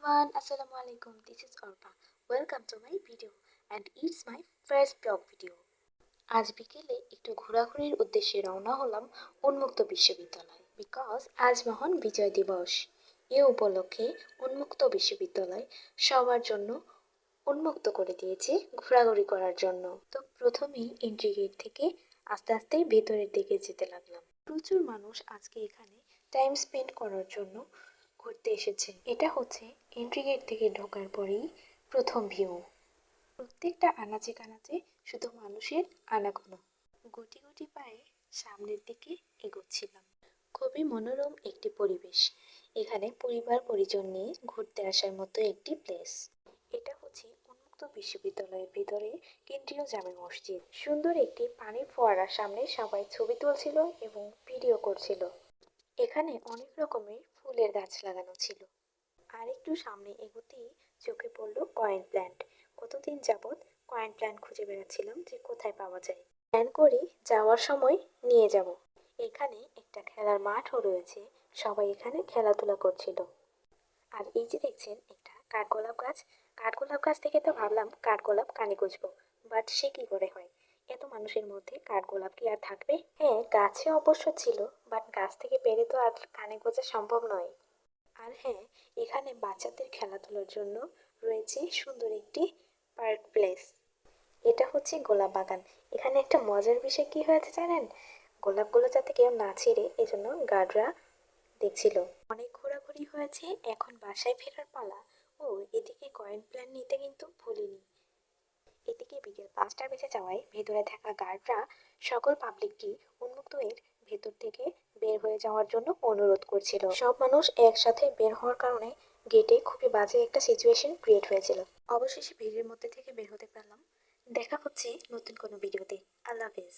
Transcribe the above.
everyone, Assalamu alaikum. This is Orpa. Welcome to my video and it's my first blog video. আজ বিকেলে একটু ঘোরাঘুরির উদ্দেশ্যে রওনা হলাম উন্মুক্ত বিশ্ববিদ্যালয় বিকজ আজ মহান বিজয় দিবস। এ উপলক্ষে উন্মুক্ত বিশ্ববিদ্যালয় সবার জন্য উন্মুক্ত করে দিয়েছে ঘোরাঘুরি করার জন্য। তো প্রথমেই এন্ট্রি গেট থেকে আস্তে আস্তে ভেতরের দিকে যেতে লাগলাম। প্রচুর মানুষ আজকে এখানে টাইম স্পেন্ড করার জন্য ঘুরতে এসেছে। এটা হচ্ছে এন্ট্রি গেট থেকে ঢোকার পরেই প্রথম ভিউ। প্রত্যেকটা আনাচে কানাচে শুধু মানুষের আনাগোনা। গুটি গুটি পায়ে সামনের দিকে এগোচ্ছিলাম। খুবই মনোরম একটি পরিবেশ। এখানে পরিবার পরিজন নিয়ে ঘুরতে আসার মতো একটি প্লেস। এটা হচ্ছে উন্মুক্ত বিশ্ববিদ্যালয়ের ভিতরে কেন্দ্রীয় জামে মসজিদ। সুন্দর একটি পানির ফোয়ারার সামনে সবাই ছবি তুলছিল এবং ভিডিও করছিল। এখানে অনেক রকমের ফুলের গাছ লাগানো ছিল। আর একটু সামনে এগোতেই চোখে পড়লো কয়েন প্ল্যান্ট। কতদিন যাবৎ কয়েন প্ল্যান্ট খুঁজে বেড়াচ্ছিলাম যে কোথায় পাওয়া যায়। প্ল্যান করি যাওয়ার সময় নিয়ে যাব। এখানে একটা খেলার মাঠও রয়েছে, সবাই এখানে খেলাধুলা করছিল। আর এই যে দেখছেন একটা কাঠগোলাপ গাছ। কাঠগোলাপ গাছ থেকে তো ভাবলাম কাঠগোলাপ কানে গুঁজবো, বাট সে কি করে হয়? এত মানুষের মধ্যে কাঠগোলাপ কি আর থাকবে? হ্যাঁ, গাছে অবশ্য ছিল, বাট গাছ থেকে পেরে তো আর কানে গোজা সম্ভব নয়। আর হ্যাঁ, এখানে বাচ্চাদের খেলাধুলার জন্য রয়েছে সুন্দর একটি পার্ক প্লেস। এটা হচ্ছে গোলাপ বাগান। এখানে একটা মজার বিষয় কি হয়েছে জানেন? গোলাপগুলো যাতে কেউ না ছিঁড়ে এজন্য গার্ডরা দেখছিল। অনেক ঘোরাঘুরি হয়েছে, এখন বাসায় ফেরার পালা। ও এদিকে কয়েন প্ল্যান নিতে কিন্তু ভুলিনি। এদিকে বিকেল 5টা বেজে যাওয়ায় ভেতরে থাকা গার্ডরা সকল পাবলিককে উন্মুক্ত এর ভেতর থেকে বের হয়ে যাওয়ার জন্য অনুরোধ করছিল। সব মানুষ একসাথে বের হওয়ার কারণে গেটে খুবই বাজে একটা সিচুয়েশন ক্রিয়েট হয়েছিল। অবশেষে ভিড়ের মধ্যে থেকে বের হতে পারলাম। দেখা হচ্ছে নতুন কোনো ভিডিওতে। আল্লাহ হাফেজ।